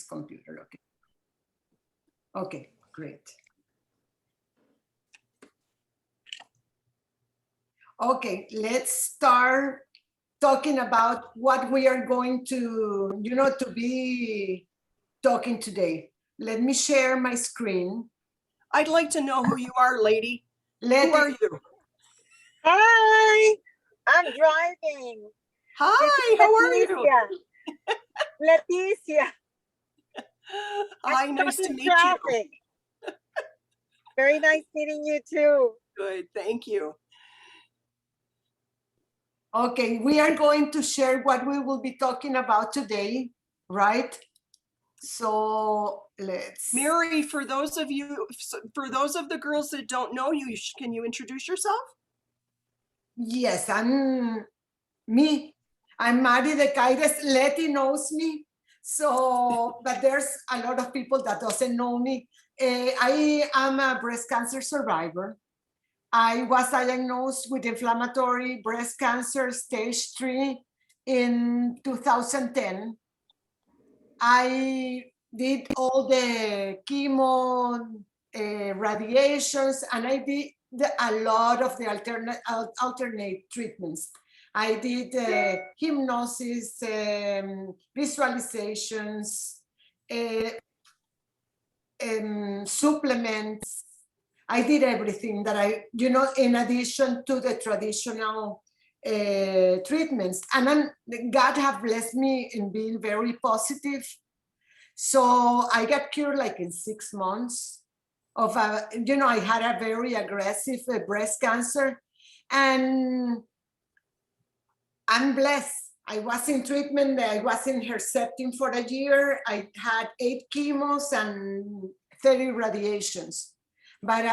computer. Okay. Okay, great. Okay, let's start talking about what we are going to, to be talking today. Let me share my screen. I'd like to know who you are, lady. Who are you? Hi, I'm driving. Hi, how are you? Leticia. Hi, I'm nice stuck to in meet traffic. Very nice meeting you too. Good, thank you. Okay, we are going to share what we will be talking about today, right? So let's. Mary, for those of the girls that don't know you, can you introduce yourself? Yes, I'm me. I'm Mari de Caires. Letty knows me. So, but there's a lot of people that doesn't know me. I am a breast cancer survivor. I was diagnosed with inflammatory breast cancer stage 3 in 2010. I did all the chemo, radiations, and I did a lot of the alternate treatments. I did hypnosis, visualizations, supplements. I did everything that in addition to the traditional treatments. And then God have blessed me in being very positive. So I got cured like in 6 months of, I had a very aggressive breast cancer, and I'm blessed. I was in treatment. I was in Herceptin for a year. I had 8 chemos and 30 radiations. But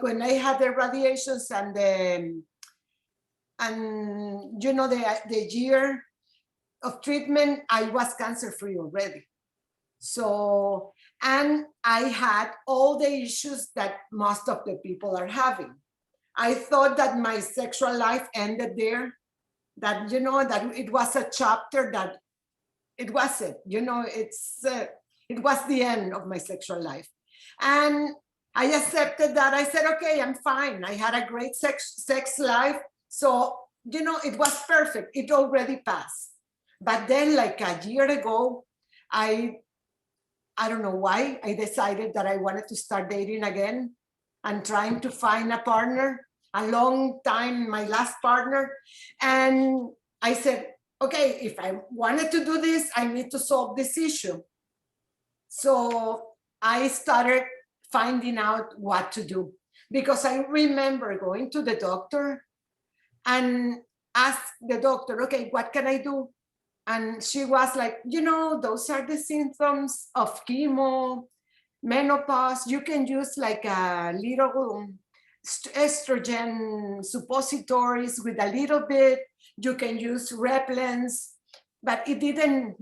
when I had the radiations and the year of treatment, I was cancer-free already. So, and I had all the issues that most of the people are having. I thought that my sexual life ended there, that, that it was a chapter, that it wasn't, it was the end of my sexual life. And I accepted that. I said, okay, I'm fine. I had a great sex life. So, it was perfect. It already passed. But then like a year ago, I don't know why, I decided that I wanted to start dating again and trying to find a partner, a long time, my last partner. And I said, okay, if I wanted to do this, I need to solve this issue. So I started finding out what to do, because I remember going to the doctor and ask the doctor, okay, what can I do? And she was like, those are the symptoms of chemo, menopause. You can use like a little estrogen suppositories with a little bit. You can use Replens, but it didn't,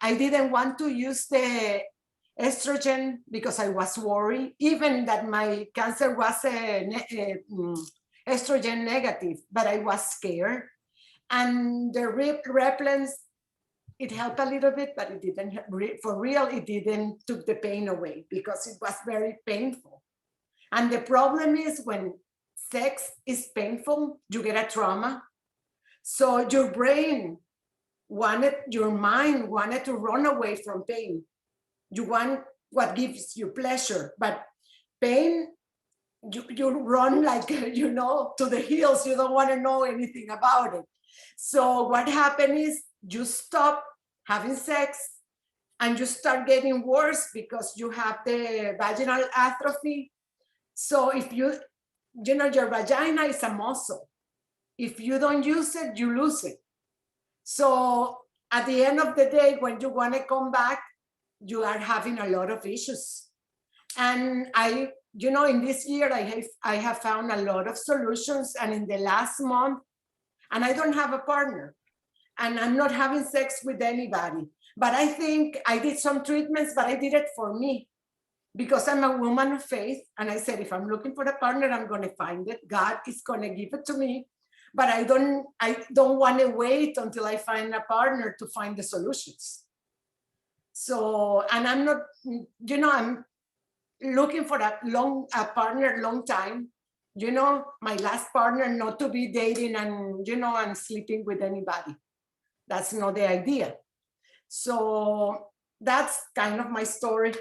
I didn't want to use the estrogen because I was worried, even that my cancer was estrogen negative, but I was scared. And the Replens, it helped a little bit, but it didn't, for real, it didn't took the pain away, because it was very painful. And the problem is, when sex is painful, you get a trauma. So your mind wanted to run away from pain. You want what gives you pleasure, but pain, you run like, to the hills. You don't want to know anything about it. So what happened is, you stop having sex and you start getting worse because you have the vaginal atrophy. So if your vagina is a muscle. If you don't use it, you lose it. So at the end of the day, when you want to come back, you are having a lot of issues. And in this year, I have found a lot of solutions. And in the last month, and I don't have a partner, and I'm not having sex with anybody. But I think I did some treatments, but I did it for me, because I'm a woman of faith. And I said, if I'm looking for a partner, I'm going to find it. God is going to give it to me. But I don't want to wait until I find a partner to find the solutions. So, and I'm not, I'm looking for a partner long time. My last partner not to be dating and, and sleeping with anybody. That's not the idea. So that's kind of my story.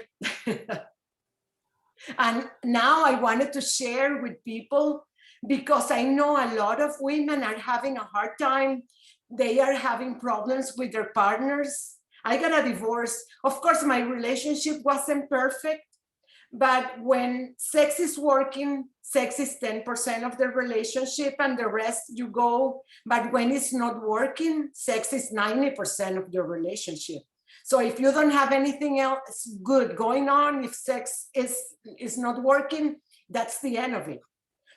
And now I wanted to share with people because I know a lot of women are having a hard time. They are having problems with their partners. I got a divorce. Of course, my relationship wasn't perfect, but when sex is working, sex is 10% of the relationship and the rest you go. But when it's not working, sex is 90% of the relationship. So if you don't have anything else good going on, if sex is not working, that's the end of it.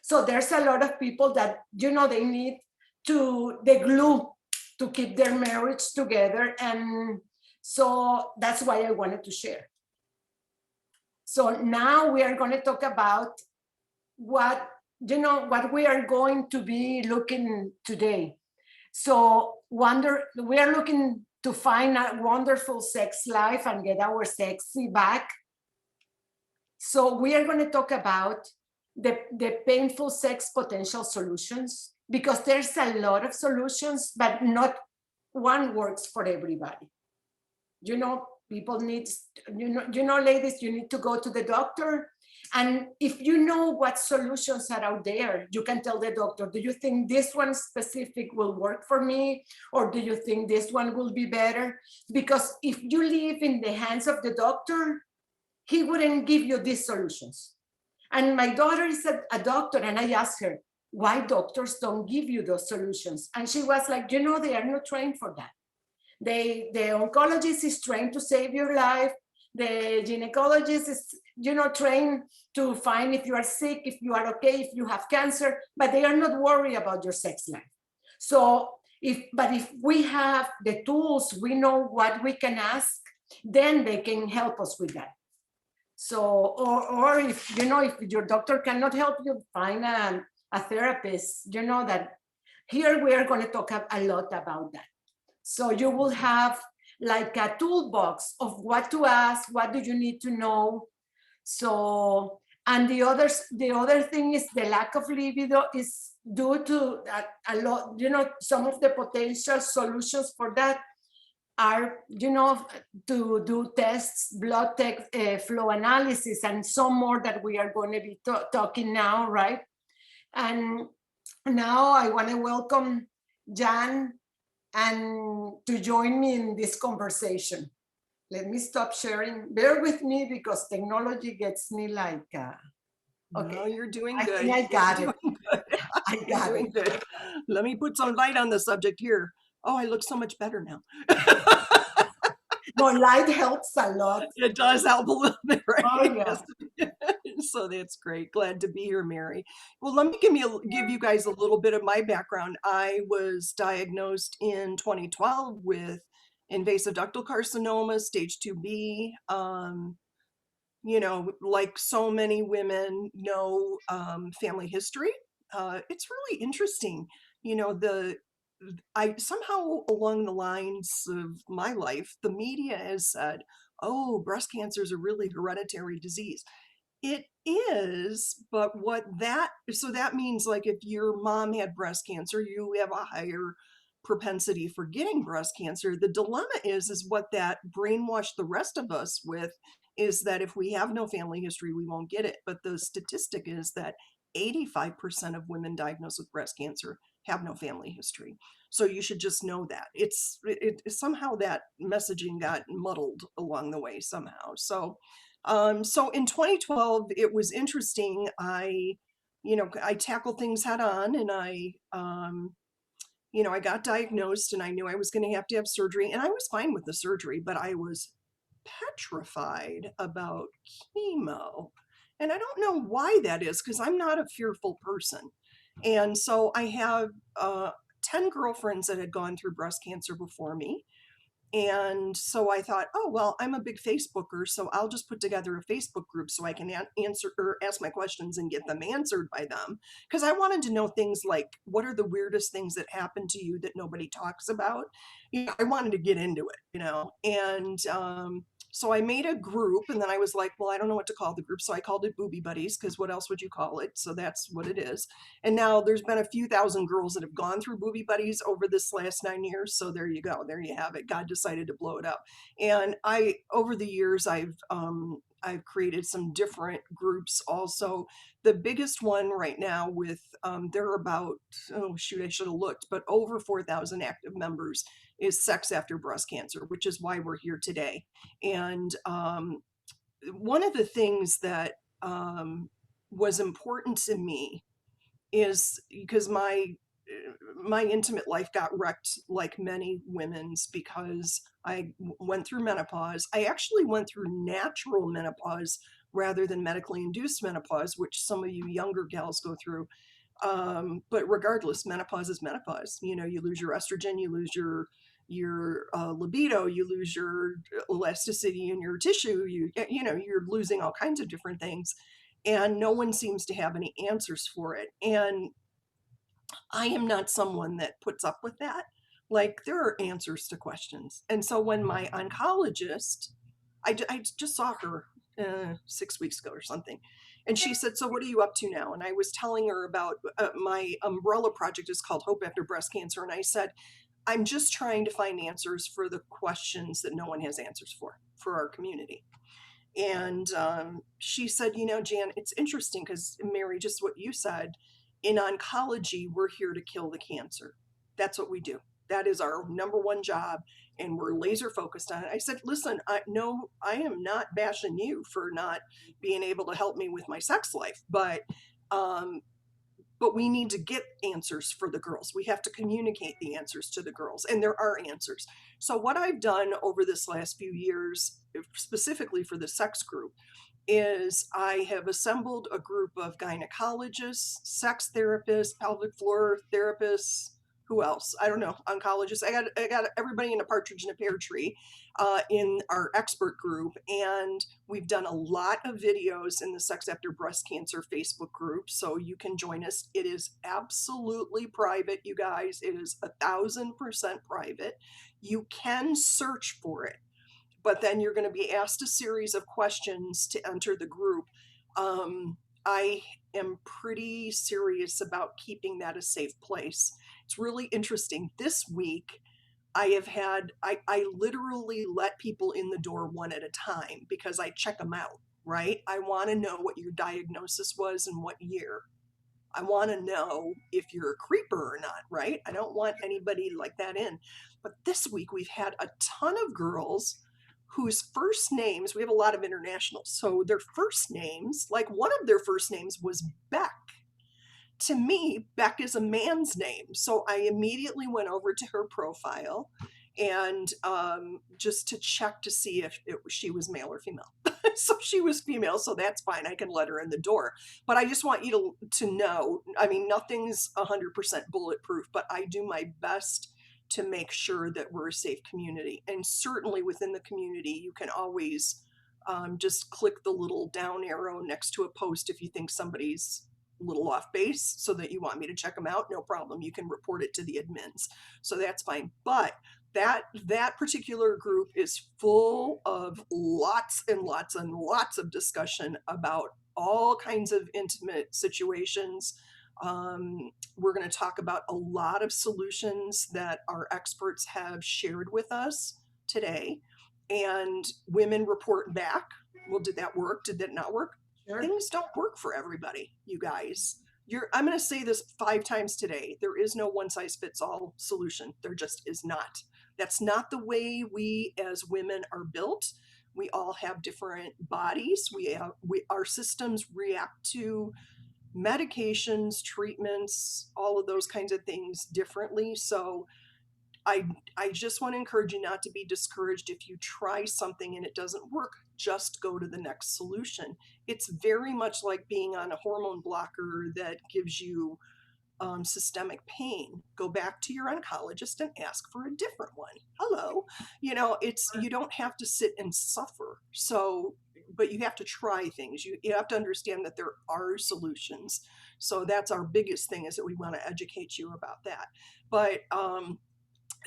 So there's a lot of people that, they need the glue to keep their marriage together. And so that's why I wanted to share. So now we are going to talk about what we are going to be looking today. So we are looking to find a wonderful sex life and get our sexy back. So we are going to talk about the painful sex potential solutions, because there's a lot of solutions, but not one works for everybody. People need, ladies, you need to go to the doctor. And if you know what solutions are out there, you can tell the doctor, do you think this one specific will work for me? Or do you think this one will be better? Because if you leave in the hands of the doctor, he wouldn't give you these solutions. And my daughter is a doctor, and I asked her, why doctors don't give you those solutions? And she was like, they are not trained for that. The oncologist is trained to save your life. The gynecologist is, trained to find if you are sick, if you are okay, if you have cancer, but they are not worried about your sex life. So if we have the tools, we know what we can ask, then they can help us with that. So, or if, if your doctor cannot help you, find a therapist, that here we are going to talk a lot about that. So you will have like a toolbox of what to ask, what do you need to know. So, and the other thing is the lack of libido is due to a lot, some of the potential solutions for that are, to do tests, blood flow analysis, and some more that we are going to be talking now, right? And now I want to welcome Jan and to join me in this conversation. Let me stop sharing. Bear with me because technology gets me like, okay. No, you're doing I good. think I got it. I got it. Good. Let me put some light on the subject here. Oh, I look so much better now. No, light helps a lot. It does help a little bit, right? Oh, yeah. So that's great. Glad to be here, Mary. Well, let me give you guys a little bit of my background. I was diagnosed in 2012 with invasive ductal carcinoma, stage 2B. Like so many women, no family history. It's really interesting. I somehow along the lines of my life, the media has said, oh, breast cancer is a really hereditary disease. It is, but so that means like if your mom had breast cancer, you have a higher propensity for getting breast cancer. The dilemma is what that brainwashed the rest of us with is that if we have no family history, we won't get it. But the statistic is that 85% of women diagnosed with breast cancer have no family history. So you should just know that it's somehow that messaging got muddled along the way somehow. So in 2012, it was interesting. I tackled things head on, and I got diagnosed, and I knew I was going to have surgery, and I was fine with the surgery, but I was petrified about chemo. And I don't know why that is, because I'm not a fearful person. And so I have 10 girlfriends that had gone through breast cancer before me. And so I thought, oh, well, I'm a big Facebooker, so I'll just put together a Facebook group so I can answer or ask my questions and get them answered by them. Because I wanted to know things like, what are the weirdest things that happen to you that nobody talks about? I wanted to get into it, and So I made a group, and then I was like, well, I don't know what to call the group. So I called it Booby Buddies, because what else would you call it? So that's what it is. And now there's been a few thousand girls that have gone through Booby Buddies over this last 9 years. So there you go. There you have it. God decided to blow it up. And over the years, I've created some different groups also. The biggest one right now with, there are about, oh shoot, I should have looked, but over 4,000 active members is Sex After Breast Cancer, which is why we're here today. And one of the things that was important to me is because my intimate life got wrecked like many women's, because I went through menopause. I actually went through natural menopause rather than medically induced menopause, which some of you younger gals go through. But regardless, menopause is menopause. You know, you lose your estrogen, you lose your libido, you lose your elasticity in your tissue, you know, you're losing all kinds of different things, and no one seems to have any answers for it. And I am not someone that puts up with that. Like, there are answers to questions. And so when my oncologist, I just saw her 6 weeks ago or something, and she said, so what are you up to now? And I was telling her about my umbrella project is called Hope After Breast Cancer. And I said, I'm just trying to find answers for the questions that no one has answers for our community. And she said, you know, Jan, it's interesting because, Mary, just what you said, in oncology, we're here to kill the cancer. That's what we do. That is our number one job, and we're laser focused on it. I said, listen, no, I am not bashing you for not being able to help me with my sex life, but we need to get answers for the girls. We have to communicate the answers to the girls, and there are answers. So what I've done over this last few years, specifically for the sex group, is I have assembled a group of gynecologists, sex therapists, pelvic floor therapists, who else? I don't know, oncologists. I got everybody in a partridge in a pear tree in our expert group. And we've done a lot of videos in the Sex After Breast Cancer Facebook group. So you can join us. It is absolutely private, you guys. It is 1,000% private. You can search for it, but then you're going to be asked a series of questions to enter the group. I am pretty serious about keeping that a safe place. It's really interesting. This week, I literally let people in the door one at a time because I check them out, right? I want to know what your diagnosis was and what year. I want to know if you're a creeper or not, right? I don't want anybody like that in. But this week, we've had a ton of girls whose first names, we have a lot of internationals, so their first names, like one of their first names was Beck. To me, Beck is a man's name. So I immediately went over to her profile and just to check to see if she was male or female. So she was female, so that's fine. I can let her in the door. But I just want you to know, I mean, nothing's 100% bulletproof, but I do my best to make sure that we're a safe community. And certainly within the community, you can always just click the little down arrow next to a post if you think somebody's a little off base so that you want me to check them out. No problem. You can report it to the admins. So that's fine. But that particular group is full of lots and lots and lots of discussion about all kinds of intimate situations. We're going to talk about a lot of solutions that our experts have shared with us today, and women report back. Well, did that work? Did that not work? Sure. Things don't work for everybody, you guys. I'm going to say this 5 times today. There is no one size fits all solution. There just is not. That's not the way we as women are built. We all have different bodies. Our systems react to medications, treatments, all of those kinds of things differently. So I just want to encourage you not to be discouraged if you try something and it doesn't work. Just go to the next solution. It's very much like being on a hormone blocker that gives you systemic pain. Go back to your oncologist and ask for a different one. Hello. You know, you don't have to sit and suffer. So, but you have to try things. You have to understand that there are solutions. So that's our biggest thing, is that we want to educate you about that. But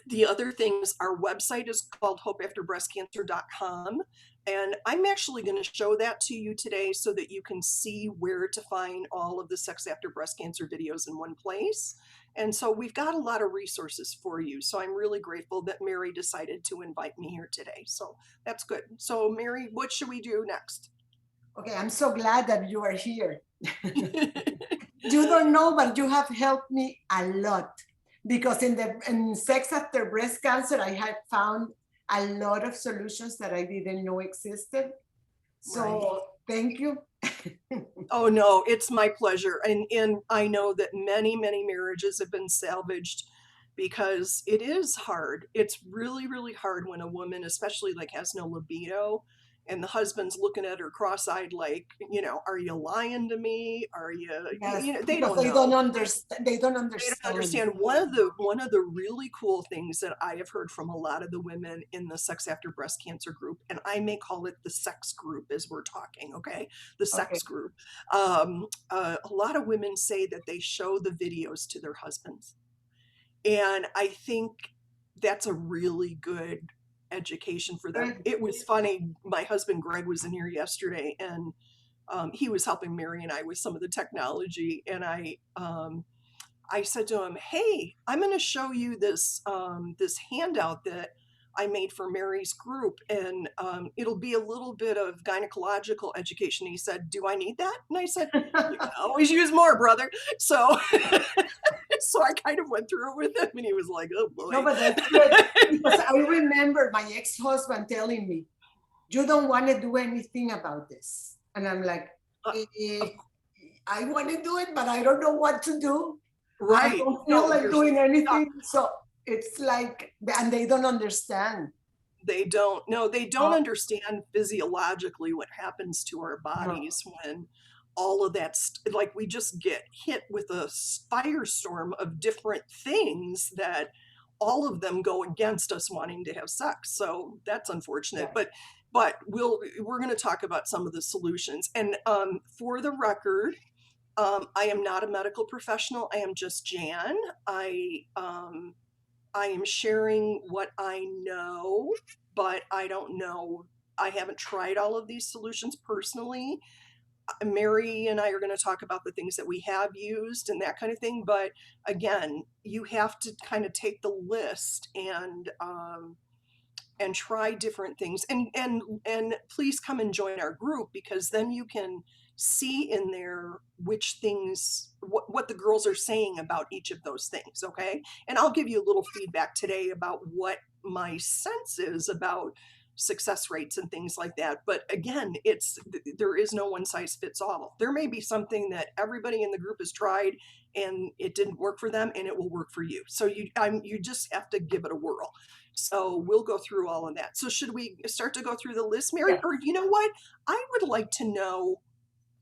The other things, our website is called hopeafterbreastcancer.com. And I'm actually going to show that to you today so that you can see where to find all of the Sex After Breast Cancer videos in one place. And so we've got a lot of resources for you. So I'm really grateful that Mary decided to invite me here today. So that's good. So Mary, what should we do next? Okay, I'm so glad that you are here. You don't know, but you have helped me a lot, because in Sex After Breast Cancer, I had found a lot of solutions that I didn't know existed. So Right. thank you. Oh no, it's my pleasure. And I know that many, many marriages have been salvaged because it is hard. It's really, really hard when a woman, especially like has no libido, and the husband's looking at her cross-eyed like, are you lying to me? Are you, Yes, they because don't they know. don't understand. They don't They don't understand. understand. One of the really cool things that I have heard from a lot of the women in the Sex After Breast Cancer group, and I may call it the sex group as we're talking, okay? The Okay. sex group. A lot of women say that they show the videos to their husbands. And I think that's a really good education for them. Good. It was funny. My husband Greg was in here yesterday, and he was helping Mary and I with some of the technology. And I said to him, "Hey, I'm going to show you this handout that I made for Mary's group, and it'll be a little bit of gynecological education." He said, "Do I need that?" And I said, "You can always use more, brother." So, so I kind of went through it with him, and he was like, "Oh boy." No, but that's good, because I remember my ex-husband telling me, "You don't want to do anything about this," and I'm like, "I want to do it, but I don't know what to do. I Right. don't feel No, like you're doing stuck. anything." So it's like, and they don't understand. They don't. No, they don't Oh, understand physiologically what happens to our no. bodies when all of that, like we just get hit with a firestorm of different things that all of them go against us wanting to have sex. So that's unfortunate. Yeah. But we're going to talk about some of the solutions. And for the record, I am not a medical professional. I am just Jan. I am sharing what I know, but I don't know. I haven't tried all of these solutions personally. Mary and I are going to talk about the things that we have used and that kind of thing. But again, you have to kind of take the list and try different things. And please come and join our group, because then you can see in there which things, what the girls are saying about each of those things. Okay. And I'll give you a little feedback today about what my sense is about success rates and things like that. But again, there is no one size fits all. There may be something that everybody in the group has tried and it didn't work for them, and it will work for you. So you just have to give it a whirl. So we'll go through all of that. So should we start to go through the list, Mary? Yeah. Or you know what? I would like to know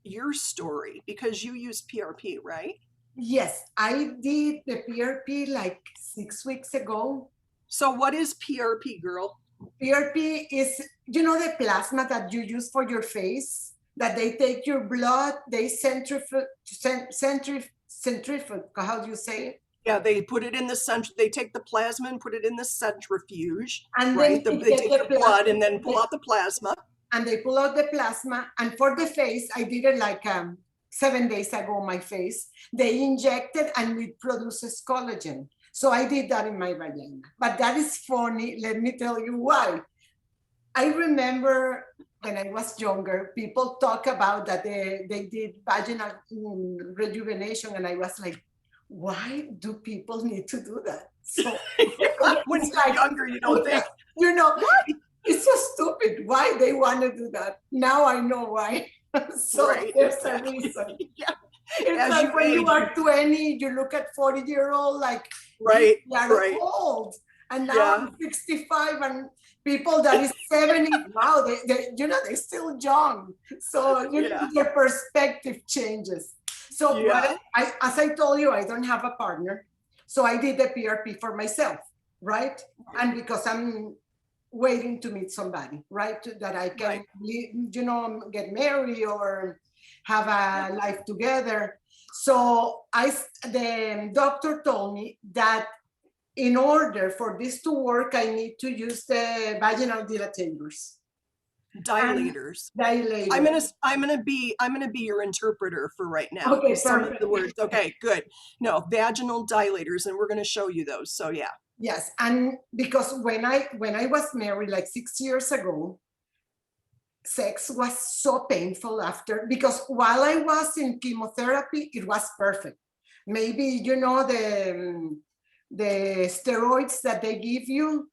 your story, because you use PRP, right? Yes, I did the PRP like 6 weeks ago. So what is PRP, girl? PRP is, the plasma that you use for your face, that they take your blood, they centrifuge, how do you say it? Yeah, they put it in the they take the plasma and put it in the centrifuge, And right? then They take the blood and then pull out the plasma. And they pull out the plasma. And for the face, I did it like 7 days ago, my face. They injected and it produces collagen. So I did that in my vagina. But that is funny. Let me tell you why. I remember when I was younger, people talk about that they did vaginal rejuvenation. And I was like, why do people need to do that? So when you're younger, you don't think. It's so stupid. Why they want to do that? Now I know why. So Right, there's exactly. a reason. Yeah. It's As like you when you age. are 20, you look at 40-year-old like Right, they are right. old. And now Yeah. I'm 65 and people that is 70, wow, they're still young. So Yeah. your perspective changes. So Yeah. as I told you, I don't have a partner. So I did the PRP for myself, right? And because I'm waiting to meet somebody, right? That I can, get married or have a life together. So the doctor told me that in order for this to work, I need to use the vaginal dilatators. Dilators. Dilators. I'm gonna be your interpreter for right now. Okay, Some of perfect. the words. Okay, good. No, vaginal dilators, and we're gonna show you those. So yeah. Yes, and because when I was married like 6 years ago, sex was so painful after, because while I was in chemotherapy, it was perfect. Maybe the steroids that they give you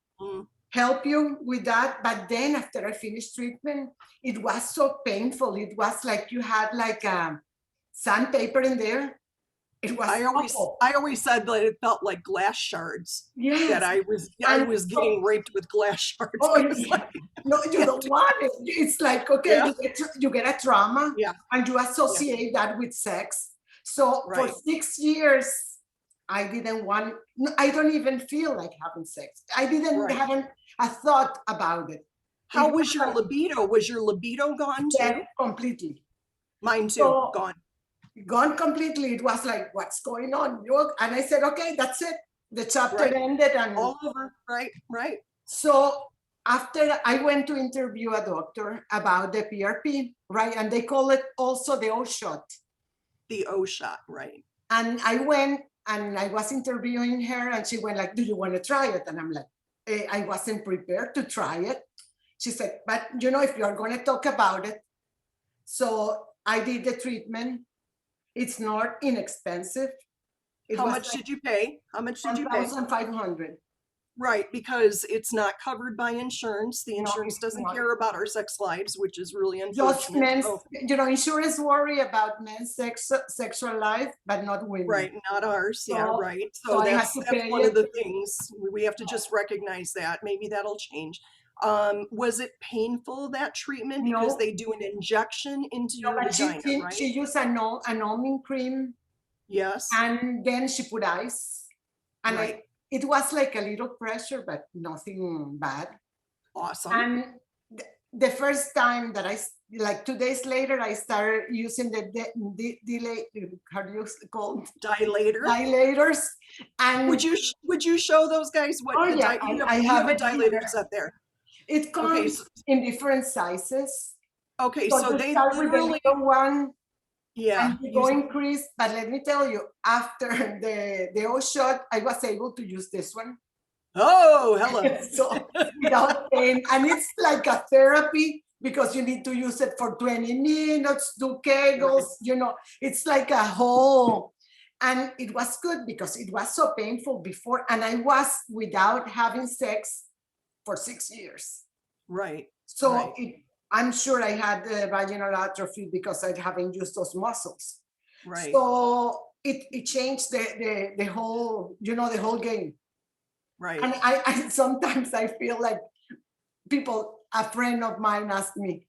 help you with that, but then after I finished treatment, it was so painful. It was like you had like a sandpaper in there. It was awful. I always said that it felt like glass shards. Yes. That I was getting raped with glass shards. Oh, It was yeah. like, No, you don't want it. It's like, okay, Yeah. you get a trauma Yeah. and you associate that with sex. So for Right. 6 years, I didn't want, I don't even feel like having sex. I didn't Right. have a thought about it. How It was your like libido? Was your libido gone too? dead completely. Mine too. So- Gone. Gone completely. It was like, what's going on? And I said, okay, that's it. The chapter Right. ended and All over. Right. Right. so after I went to interview a doctor about the PRP, right? And they call it also the O shot. The O shot. Right. And I went and I was interviewing her and she went like, do you want to try it? And I'm like, I wasn't prepared to try it. She said, but if you're going to talk about it. So I did the treatment. It's not inexpensive. How much did you pay? How much did you pay? 1,500. Right, because it's not covered by insurance. The No, insurance it's doesn't not. care about our sex lives, which is really Just unfortunate. men's, So, insurance worry about men's sexual life, but not women. right, not ours. Yeah, So- right. so So I had that's to pay one of it. the things we have to just recognize that. Maybe that'll change. Was it painful, that treatment? Because No. they do an injection into your But vagina, she right? used a numbing cream Yes. and then she put ice. And Right. it was like a little pressure, but nothing bad. Awesome. And the first time that like 2 days later, I started using the delay, how do you call it? Dilator. Dilators. And Would you show those guys what Oh, the yeah, I you have have a it here. dilator set there? it comes Okay, so, in different sizes. okay, So so you they start with the literally, little one, yeah, and you go increase. But let me tell you, after the O shot, I was able to use this one. oh, hello. So without pain, and it's like a therapy because you need to use it for 20 minutes, do kegels, it's like a whole. And it was good because it was so painful before, and I was without having sex for 6 years. Right. So Right. I'm sure I had vaginal atrophy because I haven't used those muscles. Right. So it changed the whole, the whole game. Right. And I sometimes I feel like a friend of mine asked me,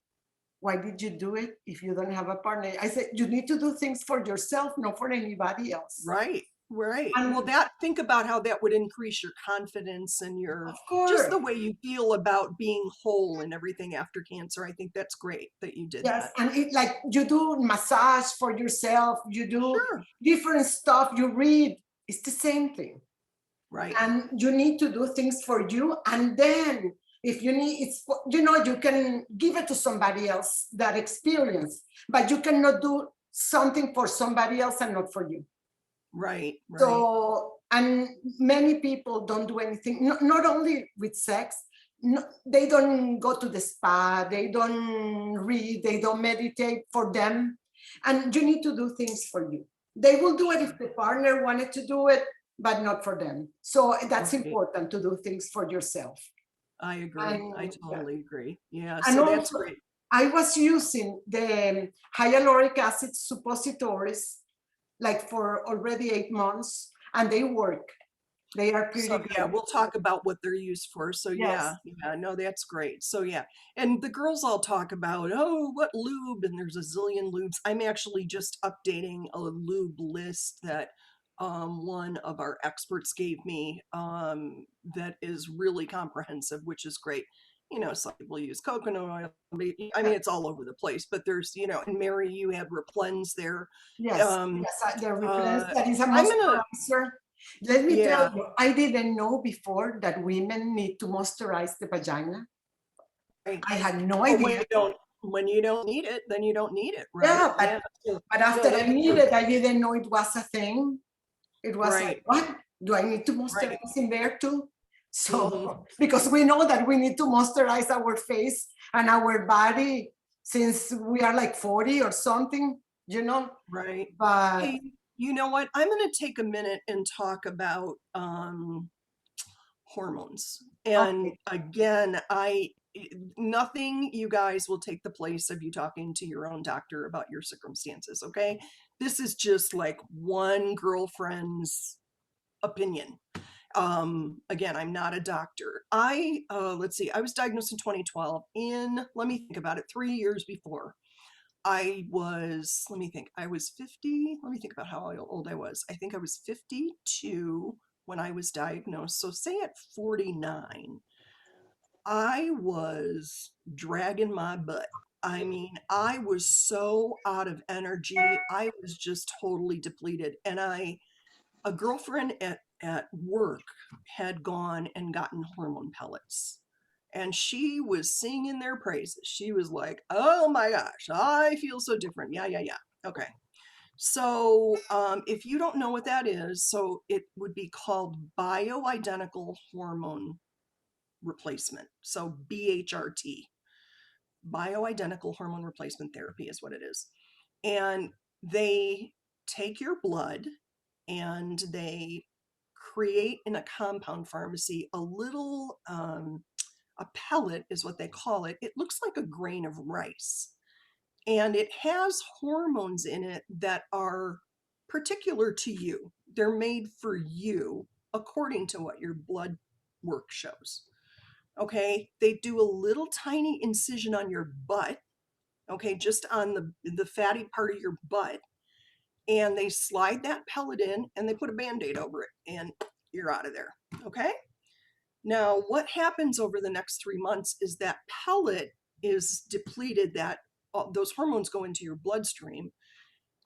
why did you do it if you don't have a partner? I said, you need to do things for yourself, not for anybody else. Right. Right. And- Well, think about how that would increase your confidence and your Of course. just the way you feel about being whole and everything after cancer. I think that's great that you did Yes, that. and like you do massage for yourself, you do Sure. different stuff, you read, it's the same thing. Right. And you need to do things for you. And then if you need, you can give it to somebody else, that experience, but you cannot do something for somebody else and not for you. Right. Right. So, and many people don't do anything, not only with sex, they don't go to the spa, they don't read, they don't meditate for them. And you need to do things for you. They will do it if the partner wanted to do it, but not for them. So that's Right. important to do things for yourself. I agree. I And- totally agree. Yeah. And So that's also- great. I was using the hyaluronic acid suppositories like for already 8 months, and they work. They are pretty So good. yeah, we'll talk about what they're used for. So Yes. yeah, no, that's great. So yeah, and the girls all talk about, oh, what lube, and there's a zillion lubes. I'm actually just updating a lube list that one of our experts gave me that is really comprehensive, which is great. Some people use coconut oil. I mean, it's all over the place, but there's, and Mary, you had Replens there. Yes, Um, yes, the Replens, that is a I'm gonna- moisturizer. Let me Yeah. tell you, I didn't know before that women need to moisturize the vagina. Right. I had no But idea. when you don't need it, then you don't need it, right? Yeah, but, Yeah. So- but no, after I that's knew true. it, I didn't know it was a thing. It was like, Right. what? Do I need to Right. moisturize in there too? So, Mhm. because we know that we need to moisturize our face and our body since we are like 40 or something, you know? Right. But Hey, you know what? I'm going to take a minute and talk about hormones. And okay, again, nothing, you guys, will take the place of you talking to your own doctor about your circumstances, okay? This is just like one girlfriend's opinion. Again, I'm not a doctor. Let's see, I was diagnosed in 2012. Let me think about it, 3 years before. Let me think, I was 50. Let me think about how old I was. I think I was 52 when I was diagnosed. So say at 49, I was dragging my butt. I mean, I was so out of energy. I was just totally depleted. And a girlfriend at work had gone and gotten hormone pellets. And she was singing their praises. She was like, oh my gosh, I feel so different. Yeah, yeah, yeah. Okay. So, if you don't know what that is, so it would be called bioidentical hormone replacement. So, BHRT, bioidentical hormone replacement therapy is what it is. And they take your blood and they create in a compound pharmacy a little a pellet is what they call it. It looks like a grain of rice, and it has hormones in it that are particular to you. They're made for you according to what your blood work shows. Okay, they do a little tiny incision on your butt, okay, just on the fatty part of your butt, and they slide that pellet in and they put a band-aid over it and you're out of there. Okay, now what happens over the next 3 months is that pellet is depleted, that those hormones go into your bloodstream,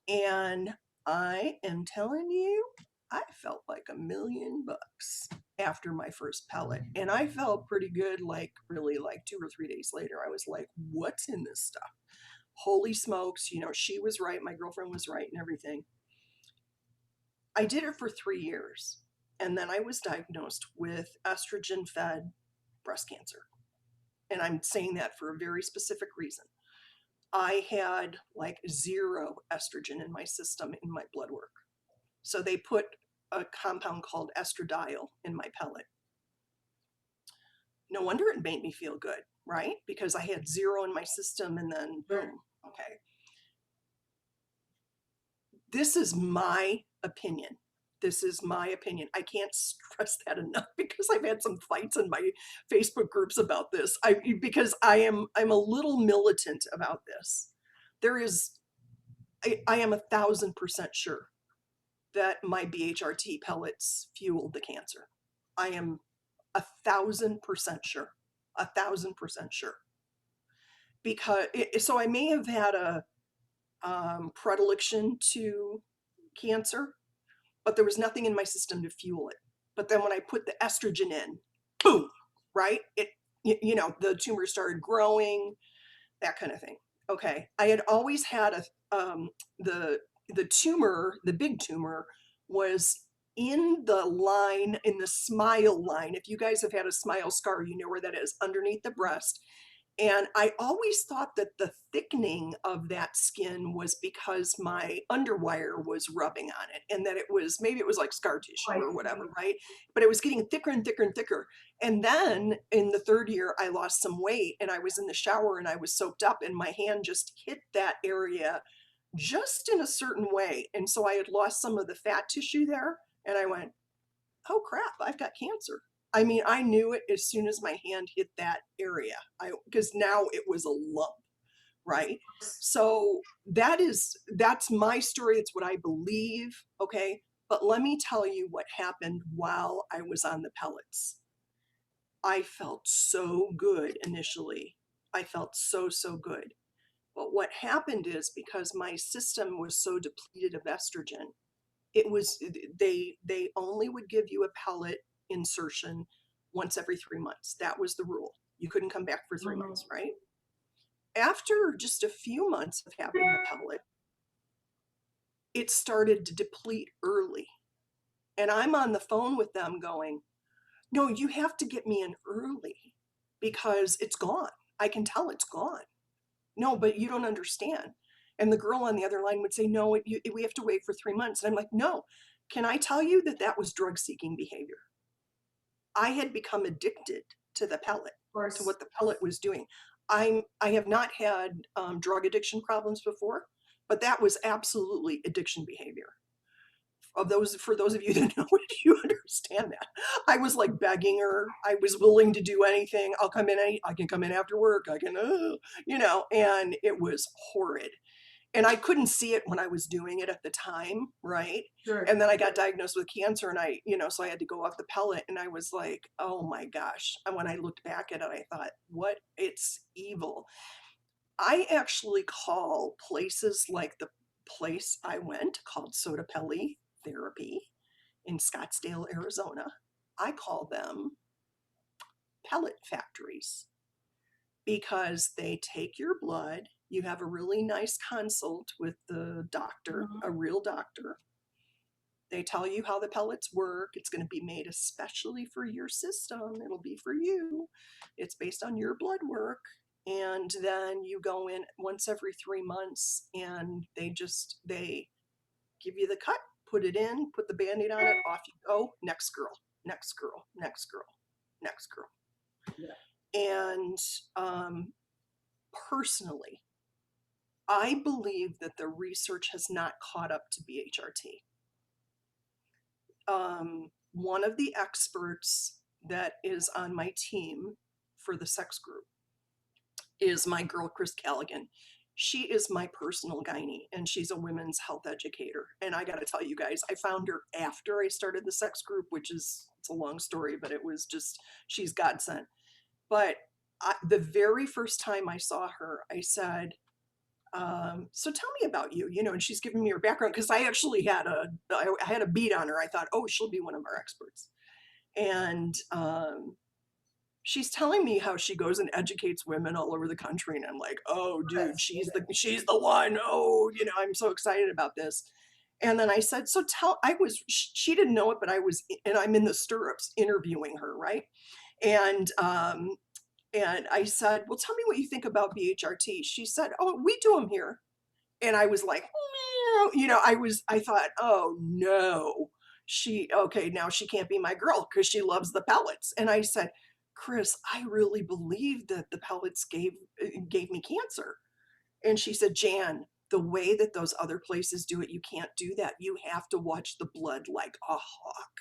and I am telling you, I felt like $1,000,000 after my first pellet, and I felt pretty good. Like really, like 2 or 3 days later, I was like, what's in this stuff? Holy smokes, she was right, my girlfriend was right, and everything. I did it for 3 years, and then I was diagnosed with estrogen fed breast cancer. And I'm saying that for a very specific reason. I had like zero estrogen in my system in my blood work. So they put a compound called estradiol in my pellet. No wonder it made me feel good, right? Because I had zero in my system, and then boom. Okay. This is my opinion. This is my opinion. I can't stress that enough because I've had some fights in my Facebook groups about this. Because I'm a little militant about this. I am 1,000% sure that my BHRT pellets fueled the cancer. I am 1,000% sure. 1,000% sure. So I may have had a predilection to cancer, but there was nothing in my system to fuel it. But then when I put the estrogen in, boom, right? The tumor started growing, that kind of thing. Okay. I had always had the tumor, the big tumor was in the smile line. If you guys have had a smile scar, you know where that is, underneath the breast. And I always thought that the thickening of that skin was because my underwire was rubbing on it, and that maybe it was like scar tissue or whatever, right? But it was getting thicker and thicker and thicker. And then in the third year, I lost some weight, and I was in the shower and I was soaked up, and my hand just hit that area just in a certain way. And so I had lost some of the fat tissue there, and I went, oh crap, I've got cancer. I mean, I knew it as soon as my hand hit that area. Because now it was a lump, right? So that's my story. It's what I believe. Okay. But let me tell you what happened while I was on the pellets. I felt so good initially. I felt so, so good. But what happened is, because my system was so depleted of estrogen, it was, they only would give you a pellet insertion once every 3 months. That was the rule. You couldn't come back for 3 months, right? After just a few months of having the pellet, it started to deplete early. And I'm on the phone with them going, no, you have to get me in early because it's gone. I can tell it's gone. No, but you don't understand. And the girl on the other line would say, no, we have to wait for 3 months. And I'm like, no, can I tell you that that was drug seeking behavior? I had become addicted to the pellet, to what the pellet was doing. I have not had drug addiction problems before, but that was absolutely addiction behavior. For those of you that know it, you understand that. I was like begging her. I was willing to do anything. I'll come in. I can come in after work. I can, and it was horrid. And I couldn't see it when I was doing it at the time, right? Sure. And then I got diagnosed with cancer, and so I had to go off the pellet, and I was like, oh my gosh. And when I looked back at it, I thought, what? It's evil. I actually call places like the place I went called Sotapelli Therapy in Scottsdale, Arizona. I call them pellet factories because they take your blood. You have a really nice consult with the doctor, a real doctor. They tell you how the pellets work. It's going to be made especially for your system. It'll be for you. It's based on your blood work. And then you go in once every 3 months and they give you the cut, put it in, put the Band-Aid on it, off you go. Next girl, next girl, next girl, next girl. Yeah. And personally, I believe that the research has not caught up to BHRT. One of the experts that is on my team for the sex group is my girl, Chris Callaghan. She is my personal gynae, and she's a women's health educator. And I got to tell you guys, I found her after I started the sex group, it's a long story, but it was just, she's God sent. But the very first time I saw her, I said, so tell me about you, and she's giving me her background because I actually had a beat on her. I thought, oh, she'll be one of our experts. And she's telling me how she goes and educates women all over the country. And I'm like, oh, dude, she's the one. Oh, I'm so excited about this. And then I said, she didn't know it, but I'm in the stirrups interviewing her, right? And I said, well, tell me what you think about BHRT. She said, oh, we do them here. And I was like, I thought, oh no, now she can't be my girl because she loves the pellets. And I said, Chris, I really believe that the pellets gave me cancer. And she said, Jan, the way that those other places do it, you can't do that. You have to watch the blood like a hawk.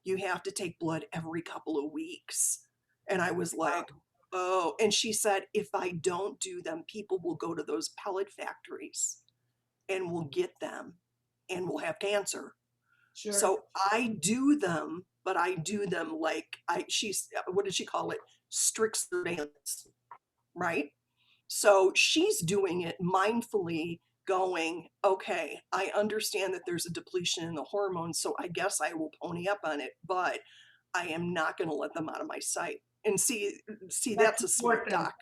You have to take blood every couple of weeks. And I was like, oh, and she said, if I don't do them, people will go to those pellet factories and will get them and will have cancer. Sure. So I do them, but I do them like what did she call it? Strict surveillance, right? So she's doing it mindfully, going, okay, I understand that there's a depletion in the hormones, so I guess I will pony up on it, but I am not going to let them out of my sight. And see, that's a smart doc.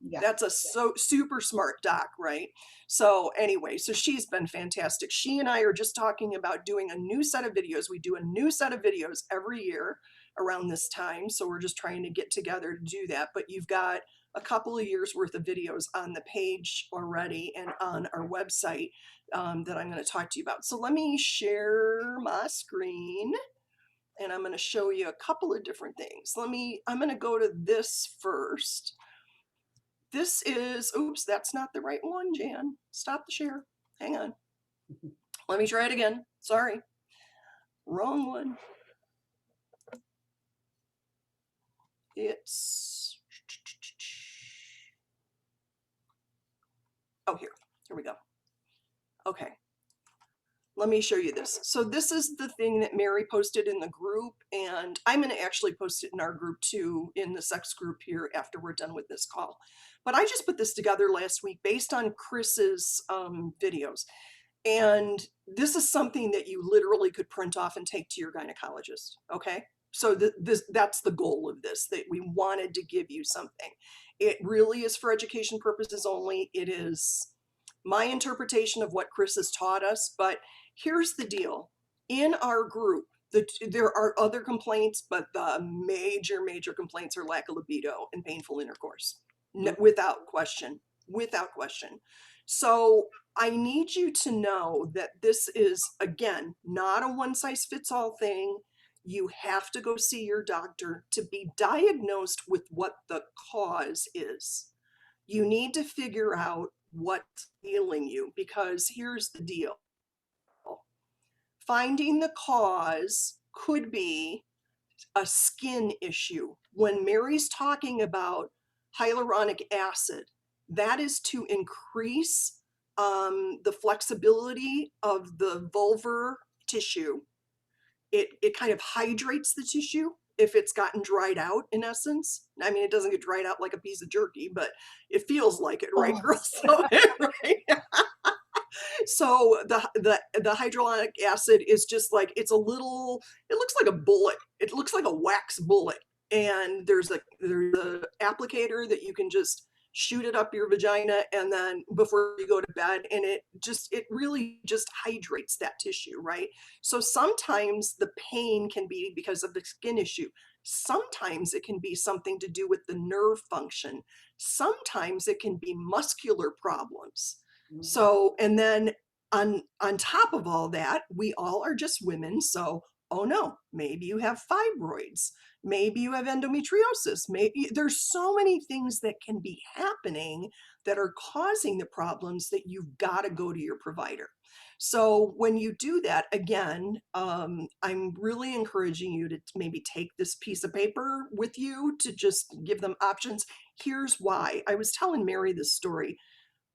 Yeah. That's a super smart doc, right? So anyway, so she's been fantastic. She and I are just talking about doing a new set of videos. We do a new set of videos every year around this time. So we're just trying to get together to do that. But you've got a couple of years worth of videos on the page already and on our website that I'm going to talk to you about. So let me share my screen. And I'm going to show you a couple of different things. I'm going to go to this first. This is, oops, that's not the right one, Jan. Stop the share. Hang on. Let me try it again. Sorry. Wrong one. It's, oh, here we go. Okay. Let me show you this. So this is the thing that Mary posted in the group, and I'm going to actually post it in our group too, in the sex group here after we're done with this call. But I just put this together last week based on Chris's videos. And this is something that you literally could print off and take to your gynecologist. Okay. So that's the goal of this, that we wanted to give you something. It really is for education purposes only. It is my interpretation of what Chris has taught us. But here's the deal. In our group, there are other complaints, but the major complaints are lack of libido and painful intercourse. Without question. Without question. So I need you to know that this is, again, not a one size fits all thing. You have to go see your doctor to be diagnosed with what the cause is. You need to figure out what's ailing you, because here's the deal. Finding the cause could be a skin issue. When Mary's talking about hyaluronic acid, that is to increase the flexibility of the vulvar tissue. It kind of hydrates the tissue if it's gotten dried out, in essence. I mean, it doesn't get dried out like a piece of jerky, but it feels like it, right, girls? So, right? So the hyaluronic acid is just like, it's a little, it looks like a bullet. It looks like a wax bullet. And there's a applicator that you can just shoot it up your vagina, and then before you go to bed, and it really just hydrates that tissue, right? So sometimes the pain can be because of the skin issue. Sometimes it can be something to do with the nerve function. Sometimes it can be muscular problems. So, and then on top of all that, we all are just women. So, oh no, maybe you have fibroids, maybe you have endometriosis, maybe there's so many things that can be happening that are causing the problems that you've got to go to your provider. So when you do that, again, I'm really encouraging you to maybe take this piece of paper with you to just give them options. Here's why. I was telling Mary this story.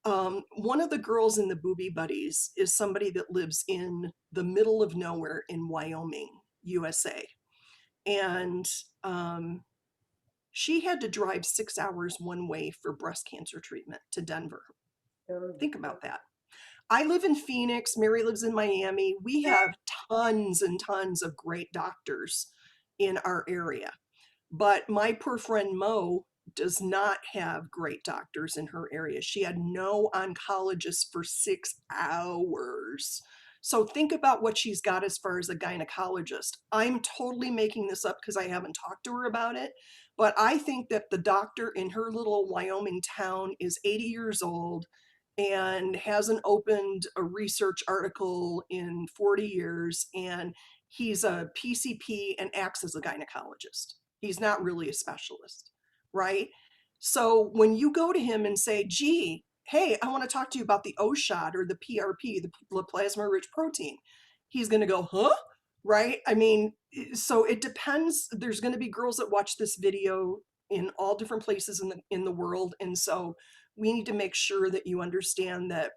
One of the girls in the Booby Buddies is somebody that lives in the middle of nowhere in Wyoming, USA. And she had to drive 6 hours one way for breast cancer treatment to Denver. Think about that. I live in Phoenix. Mary lives in Miami. We have tons and tons of great doctors in our area. But my poor friend Mo does not have great doctors in her area. She had no oncologist for 6 hours. So think about what she's got as far as a gynecologist. I'm totally making this up because I haven't talked to her about it. But I think that the doctor in her little Wyoming town is 80 years old and hasn't opened a research article in 40 years. And he's a PCP and acts as a gynecologist. He's not really a specialist, right? So when you go to him and say, gee, hey, I want to talk to you about the OSHOT or the PRP, the plasma-rich protein, he's going to go, huh? Right? I mean, so it depends. There's going to be girls that watch this video in all different places in the world. And so we need to make sure that you understand that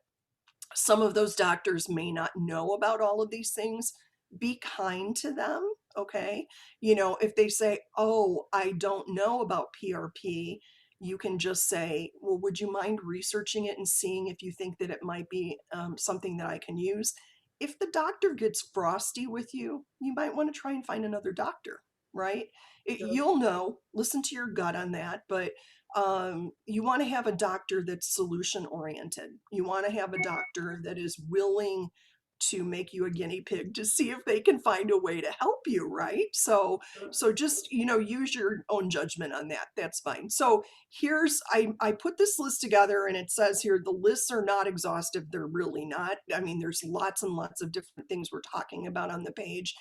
some of those doctors may not know about all of these things. Be kind to them, okay? You know, if they say, oh, I don't know about PRP, you can just say, well, would you mind researching it and seeing if you think that it might be something that I can use? If the doctor gets frosty with you, you might want to try and find another doctor, right? You'll know, listen to your gut on that, but you want to have a doctor that's solution oriented. You want to have a doctor that is willing to make you a guinea pig to see if they can find a way to help you, right? So just, you know, use your own judgment on that. That's fine. So here's, I put this list together, and it says here, the lists are not exhaustive. They're really not. I mean, there's lots and lots of different things we're talking about on the page.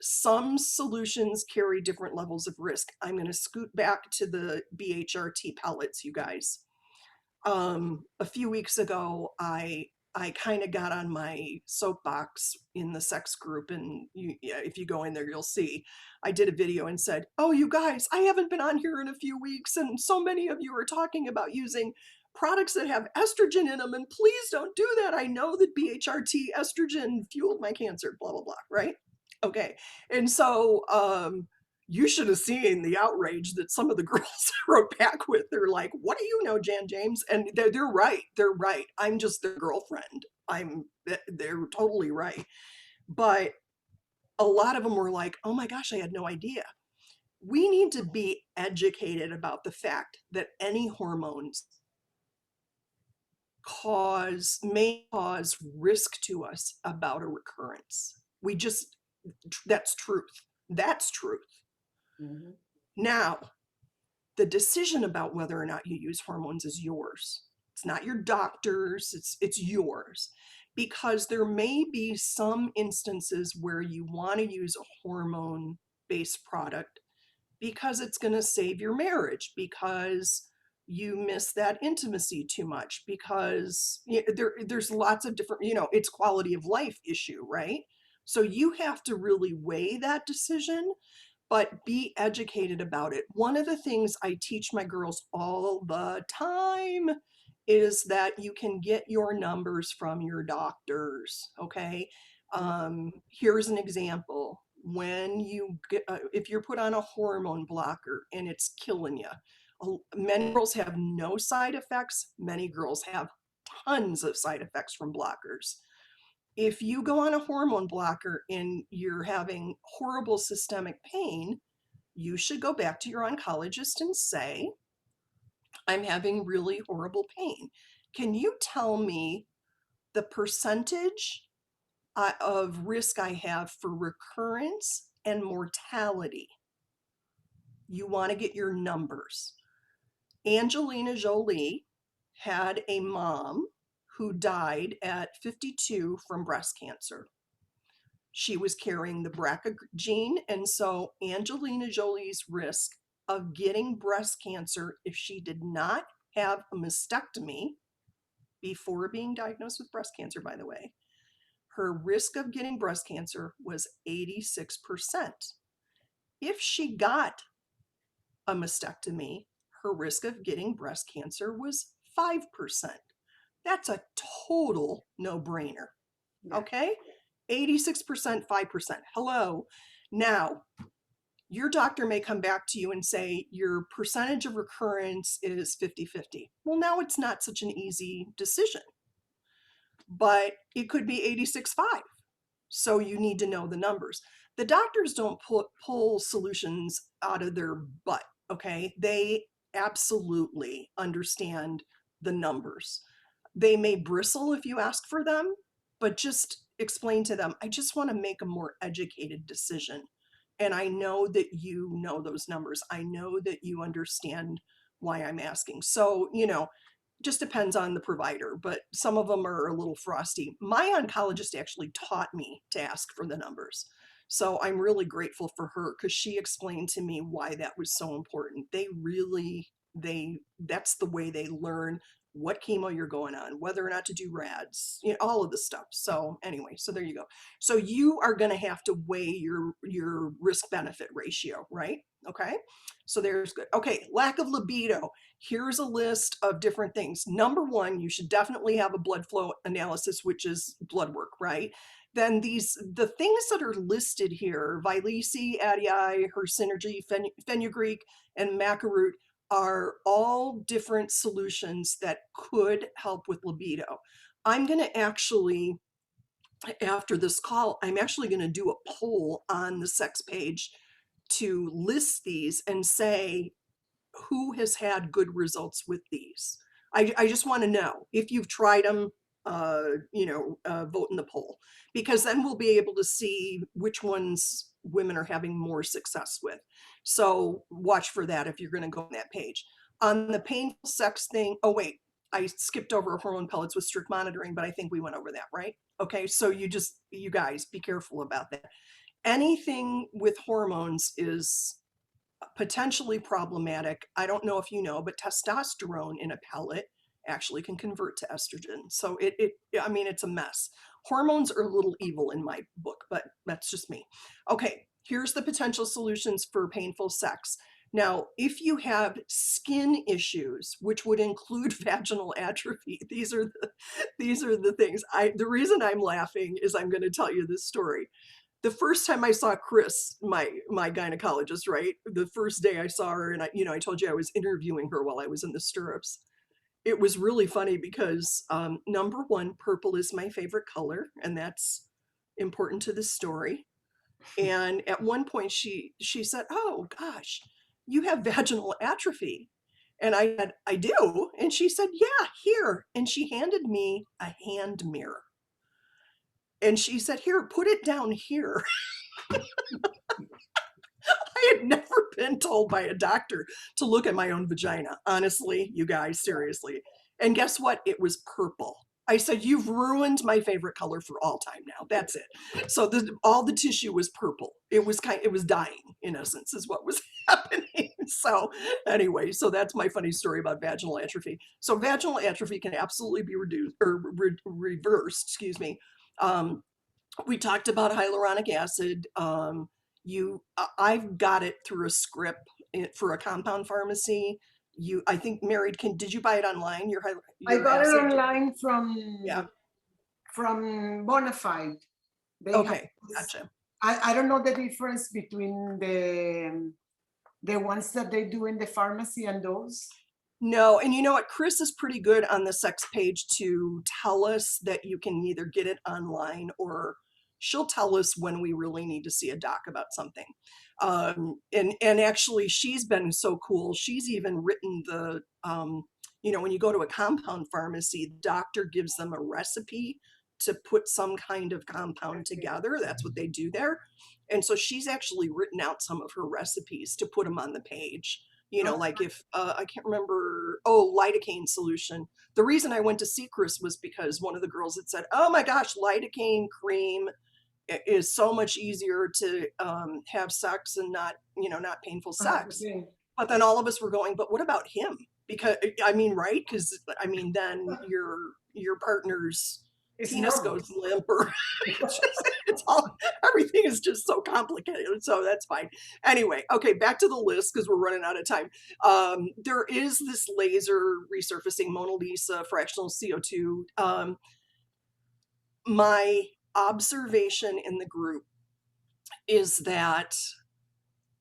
Some solutions carry different levels of risk. I'm going to scoot back to the BHRT pellets, you guys. A few weeks ago, I kind of got on my soapbox in the sex group, and if you go in there, you'll see I did a video and said, oh, you guys, I haven't been on here in a few weeks, and so many of you are talking about using products that have estrogen in them, and please don't do that. I know that BHRT estrogen fueled my cancer, blah, blah, blah, right? Okay. And so you should have seen the outrage that some of the girls wrote back with. They're like, what do you know, Jan James? And they're right. They're right. I'm just their girlfriend. they're totally right. But a lot of them were like, oh my gosh, I had no idea. We need to be educated about the fact that any hormones may cause risk to us about a recurrence. That's truth. That's truth. Mhm. Now, the decision about whether or not you use hormones is yours. It's not your doctor's, it's yours. Because there may be some instances where you want to use a hormone-based product because it's going to save your marriage, because you miss that intimacy too much, because there's lots of different, it's quality of life issue, right? So you have to really weigh that decision, but be educated about it. One of the things I teach my girls all the time is that you can get your numbers from your doctors, okay? Here's an example. When you get, if you're put on a hormone blocker and it's killing you, many girls have no side effects. Many girls have tons of side effects from blockers. If you go on a hormone blocker and you're having horrible systemic pain, you should go back to your oncologist and say, I'm having really horrible pain. Can you tell me the percentage of risk I have for recurrence and mortality? You want to get your numbers. Angelina Jolie had a mom who died at 52 from breast cancer. She was carrying the BRCA gene, and so Angelina Jolie's risk of getting breast cancer, if she did not have a mastectomy before being diagnosed with breast cancer, by the way, her risk of getting breast cancer was 86%. If she got a mastectomy, her risk of getting breast cancer was 5%. That's a total no-brainer. Yeah. Okay? 86%, 5%. Hello. Now, your doctor may come back to you and say your percentage of recurrence is 50-50. Well, now it's not such an easy decision, but it could be 86-5. So you need to know the numbers. The doctors don't pull solutions out of their butt, okay? They absolutely understand the numbers. They may bristle if you ask for them, but just explain to them, I just want to make a more educated decision. And I know that you know those numbers. I know that you understand why I'm asking. So, just depends on the provider, but some of them are a little frosty. My oncologist actually taught me to ask for the numbers. So I'm really grateful for her because she explained to me why that was so important. That's the way they learn what chemo you're going on, whether or not to do rads, all of the stuff. So anyway, so there you go. So you are going to have to weigh your risk benefit ratio, right? Okay. So there's good. Okay. Lack of libido. Here's a list of different things. Number one, you should definitely have a blood flow analysis, which is blood work, right? Then the things that are listed here, Vyleesi, Addii, Hersynergy, fenugreek, and macaroot, are all different solutions that could help with libido. I'm going to actually, after this call, I'm actually going to do a poll on the sex page to list these and say who has had good results with these. I just want to know if you've tried them, vote in the poll, because then we'll be able to see which ones women are having more success with. So watch for that if you're going to go on that page. On the painful sex thing, oh wait, I skipped over hormone pellets with strict monitoring, but I think we went over that, right? Okay, so you guys be careful about that. Anything with hormones is potentially problematic. I don't know if you know, but testosterone in a pellet actually can convert to estrogen. So it's a mess. Hormones are a little evil in my book, but that's just me. Okay, here's the potential solutions for painful sex. Now, if you have skin issues, which would include vaginal atrophy, these are the things. The reason I'm laughing is I'm going to tell you this story. The first time I saw Chris, my gynecologist, right? The first day I saw her, and I told you I was interviewing her while I was in the stirrups. it was really funny because number one, purple is my favorite color, and that's important to the story. And at one point, she said, "Oh gosh, you have vaginal atrophy." And I said, "I do." And she said, "Yeah, here." And she handed me a hand mirror. And she said, "Here, put it down here." I had never been told by a doctor to look at my own vagina. Honestly, you guys, seriously. And guess what? It was purple. I said, "You've ruined my favorite color for all time now. That's it." So all the tissue was purple. It was dying, in essence, is what was happening. So anyway, so that's my funny story about vaginal atrophy. So vaginal atrophy can absolutely be reduced or reversed, excuse me. Um, we talked about hyaluronic acid. I've got it through a script for a compound pharmacy. I think Mary, did you buy it online? I got it acid? online Yeah. from Bonafide. They have Okay, this- gotcha. I don't know the difference between the ones that they do in the pharmacy and those. No, and you know what? Chris is pretty good on the sex page to tell us that you can either get it online or she'll tell us when we really need to see a doc about something. And actually, she's been so cool. She's even written when you go to a compound pharmacy, the doctor gives them a recipe to put some kind of compound together. That's what they do there. And so she's actually written out some of her recipes to put them on the page. Like if I can't remember, lidocaine solution. The reason I went to see Chris was because one of the girls had said, "Oh my gosh, lidocaine cream is so much easier to have sex and not painful sex." Okay. But then all of us were going, "But what about him?" Because right? Because then your partner's It's penis normal. goes limp, or everything is just so complicated. So that's fine. Anyway, okay, back to the list because we're running out of time. There is this laser resurfacing Mona Lisa fractional CO2. My observation in the group is that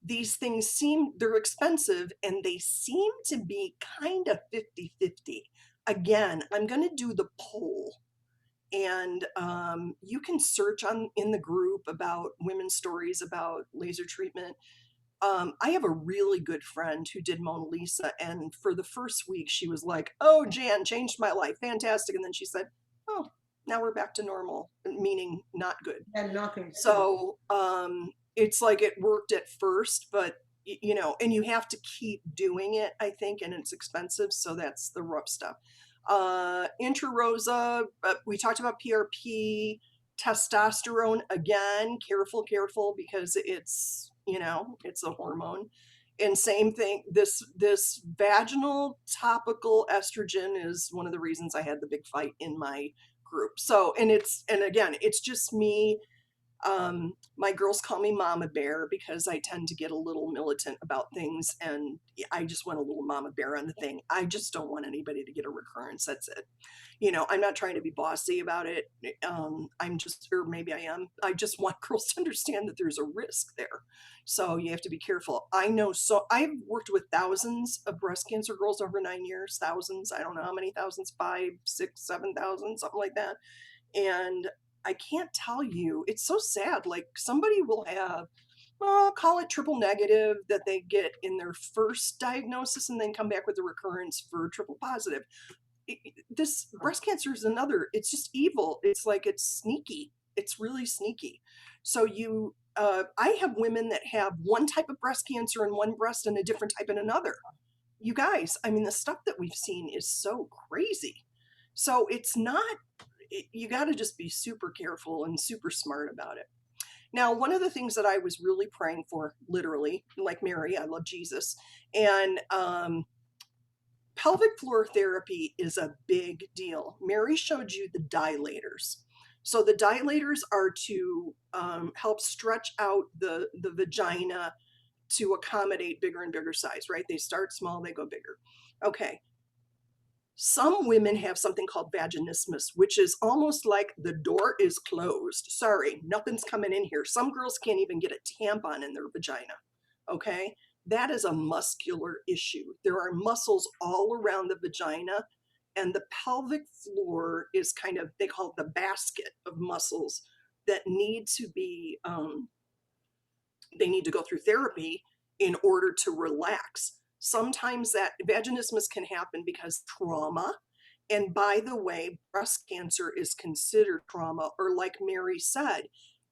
these things they're expensive and they seem to be kind of 50-50. Again, I'm going to do the poll. And you can search in the group about women's stories about laser treatment. I have a really good friend who did Mona Lisa, and for the first week she was like, "Oh, Jan, changed my life, fantastic." And then she said, "Oh, now we're back to normal," meaning not good. And nothing. So it's like it worked at first, but and you have to keep doing it, I think, and it's expensive. So that's the rough stuff. Intrarosa, we talked about PRP, testosterone, again, careful, because it's a hormone. And same thing, this vaginal topical estrogen is one of the reasons I had the big fight in my group. So, and again, it's just me. My girls call me Mama Bear because I tend to get a little militant about things, and I just want a little Mama Bear on the thing. I just don't want anybody to get a recurrence. That's it. I'm not trying to be bossy about it. Or maybe I am. I just want girls to understand that there's a risk there. So you have to be careful. I know. So I've worked with thousands of breast cancer girls over 9 years, thousands. I don't know how many thousands, 5, 6, 7,000, something like that. And I can't tell you, it's so sad. Like somebody will have, call it triple negative, that they get in their first diagnosis and then come back with a recurrence for triple positive. This breast cancer is it's just evil. It's like, it's sneaky. It's really sneaky. So I have women that have one type of breast cancer in one breast and a different type in another. You guys, the stuff that we've seen is so crazy. So it's not, you got to just be super careful and super smart about it. Now, one of the things that I was really praying for, literally, like Mary, I love Jesus, and pelvic floor therapy is a big deal. Mary showed you the dilators. So the dilators are to help stretch out the vagina to accommodate bigger and bigger size, right? They start small, they go bigger. Okay. Some women have something called vaginismus, which is almost like the door is closed. Sorry, nothing's coming in here. Some girls can't even get a tampon in their vagina. Okay. That is a muscular issue. There are muscles all around the vagina And the pelvic floor is kind of, they call it the basket of muscles that need to be, they need to go through therapy in order to relax. Sometimes that vaginismus can happen because trauma. And by the way, breast cancer is considered trauma, or like Mary said,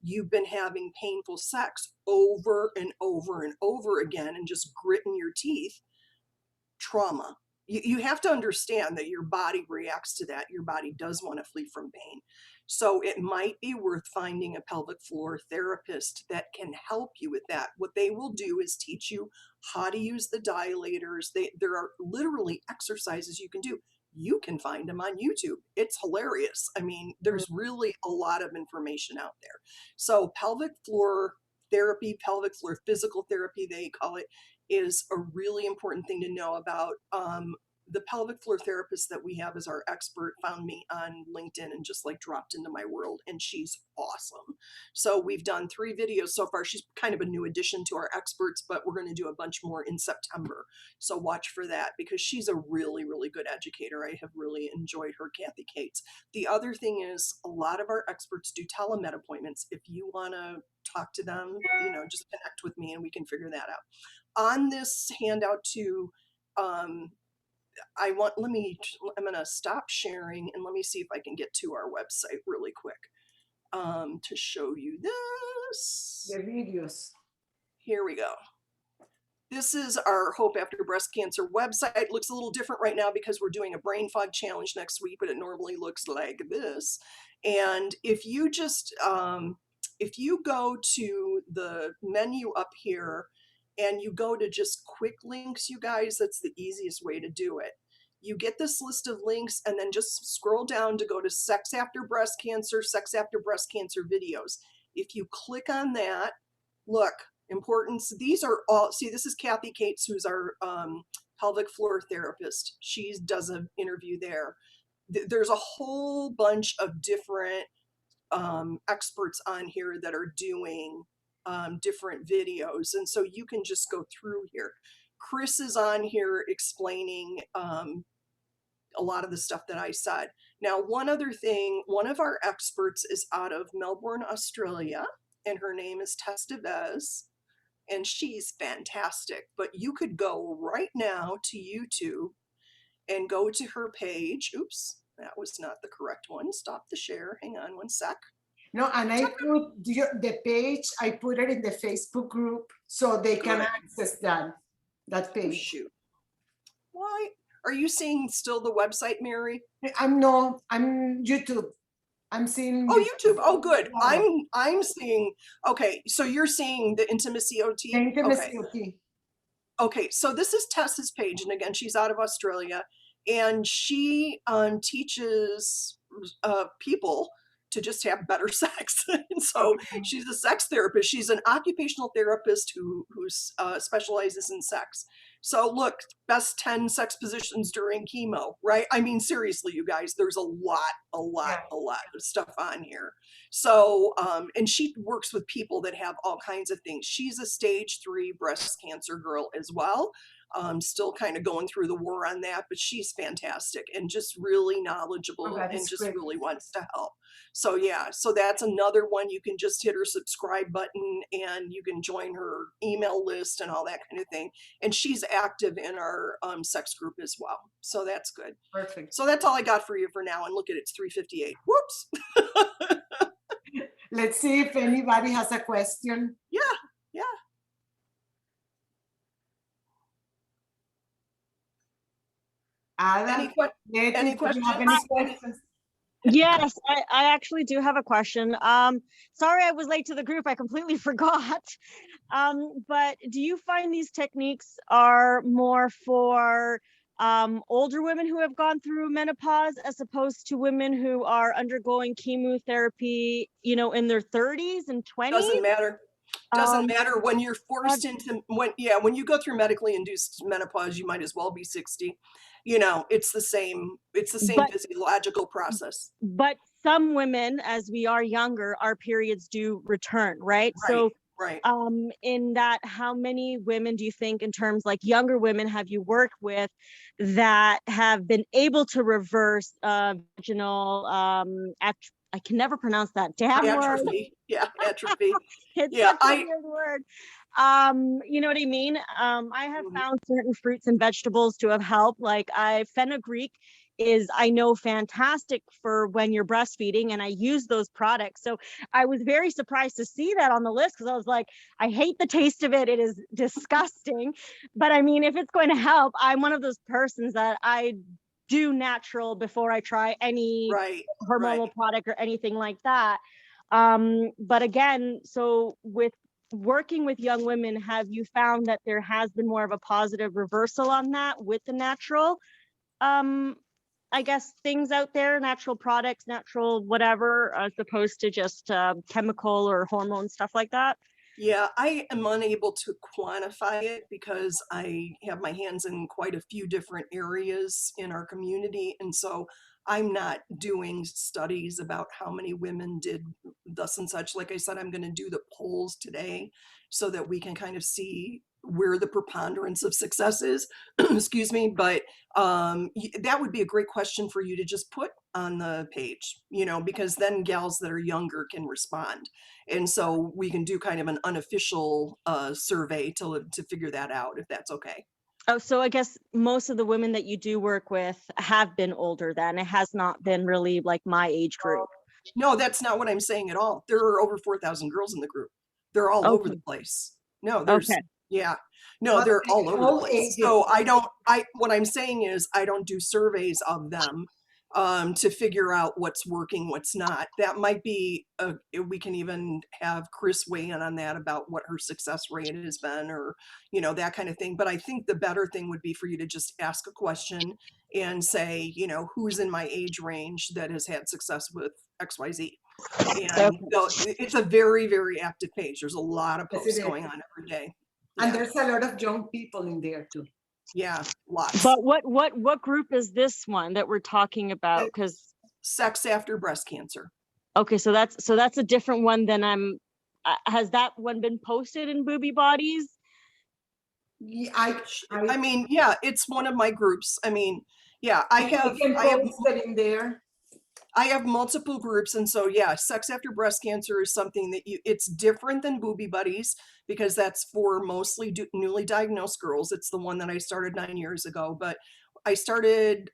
you've been having painful sex over and over and over again and just gritting your teeth. Trauma. You have to understand that your body reacts to that. Your body does want to flee from pain. So it might be worth finding a pelvic floor therapist that can help you with that. What they will do is teach you how to use the dilators. There are literally exercises you can do. You can find them on YouTube. It's hilarious. I mean, there's really a lot of information out there. So pelvic floor therapy, pelvic floor physical therapy, they call it, is a really important thing to know about. The pelvic floor therapist that we have as our expert found me on LinkedIn and just like dropped into my world, and she's awesome. So we've done 3 videos so far. She's kind of a new addition to our experts, but we're going to do a bunch more in September. So watch for that, because she's a really, really good educator. I have really enjoyed her, Kathy Cates. The other thing is, a lot of our experts do telemed appointments. If you want to talk to them, just connect with me and we can figure that out. On this handout too, I'm going to stop sharing and let me see if I can get to our website really quick to show you this. The videos. Here we go. This is our Hope After Breast Cancer website. It looks a little different right now because we're doing a brain fog challenge next week, but it normally looks like this. And if you just, if you go to the menu up here and you go to just quick links, you guys, that's the easiest way to do it. You get this list of links and then just scroll down to go to Sex After Breast Cancer, Sex After Breast Cancer videos. If you click on that, look, importance, these are all, see, this is Kathy Cates, who's our pelvic floor therapist. She does an interview there. There's a whole bunch of different experts on here that are doing different videos, and so you can just go through here. Chris is on here explaining a lot of the stuff that I said. Now, one other thing, one of our experts is out of Melbourne, Australia, and her name is Tess DeVez, and she's fantastic. But you could go right now to YouTube and go to her page. Oops, that was not the correct one. Stop the share. Hang on one sec. No, and I put the page, I put it in the Facebook group so they can access that Oh, page. shoot. Why? Are you seeing still the website, Mary? I'm YouTube. I'm seeing. Oh, YouTube. Oh, good. I'm seeing, okay, so you're seeing the Intimacy OT? The Intimacy Okay. OT. Okay, so this is Tess's page, and again, she's out of Australia, and she teaches people to just have better sex. And so she's a sex therapist. She's an occupational therapist who specializes in sex. So look, best 10 sex positions during chemo, right? I mean, seriously, you guys, there's a lot of stuff on here. So, and she works with people that have all kinds of things. She's a stage 3 breast cancer girl as well. Still kind of going through the war on that, but she's fantastic and just really knowledgeable and just great. really wants to help. So yeah, so that's another one. You can just hit her subscribe button and you can join her email list and all that kind of thing. And she's active in our sex group as well. So that's good. Perfect. So that's all I got for you for now. And look at it, it's 3:58. Whoops. Let's see if anybody has a question. Yeah. Ada, Any do you have questions? any questions? Yes, I actually do have a question. Sorry I was late to the group. I completely forgot. But do you find these techniques are more for older women who have gone through menopause as opposed to women who are undergoing chemotherapy, in their 30s and 20s? Doesn't matter. Doesn't matter when you're forced into, when you go through medically induced menopause, you might as well be 60. It's the same physiological process. But some women, as we are younger, our periods do return, right? So Right. In that, how many women do you think, in terms like younger women, have you worked with that have been able to reverse vaginal I can never pronounce that damn word. Atrophy. Yeah, atrophy. It's Yeah, such a weird word. You know what I mean? I have Mhm. found certain fruits and vegetables to have helped. Like fenugreek is, I know, fantastic for when you're breastfeeding, and I use those products. So I was very surprised to see that on the list, because I was like, I hate the taste of it. It is disgusting. But I mean, if it's going to help, I'm one of those persons that I do natural before I try any Right, right. hormonal product or anything like that. But again, so with working with young women, have you found that there has been more of a positive reversal on that with the natural, um, I guess, things out there, natural products, natural whatever, as opposed to just chemical or hormone stuff like that? Yeah, I am unable to quantify it because I have my hands in quite a few different areas in our community. And so I'm not doing studies about how many women did thus and such. Like I said, I'm going to do the polls today so that we can kind of see where the preponderance of success is. Excuse me. But that would be a great question for you to just put on the page, because then gals that are younger can respond. And so we can do kind of an unofficial survey to figure that out, if that's okay. Oh, so I guess most of the women that you do work with have been older then. It has not been really like my age group. No, that's not what I'm saying at all. There are over 4,000 girls in the group. They're all over the Okay. place. No, Okay. yeah, no, But they're all over the all place. ages. So what I'm saying is I don't do surveys of them to figure out what's working, what's not. That might be, we can even have Chris weigh in on that about what her success rate has been, or, that kind of thing. But I think the better thing would be for you to just ask a question and say, who's in my age range that has had success with XYZ. And Okay. it's a very, very active page. There's a lot of Yes, posts it is. going on every day. And Yeah, there's a lot of young people in there too. yeah, lots. But what group is this one that we're talking about? Because Sex after breast cancer. okay, so that's a different one than has that one been posted in Booby Bodies? Yeah, I mean, yeah, it's one of my groups. I mean, yeah, I can post it in there. I have multiple groups. And so, yeah, sex after breast cancer is something that it's different than Booby Buddies because that's for mostly newly diagnosed girls. It's the one that I started 9 years ago, but I started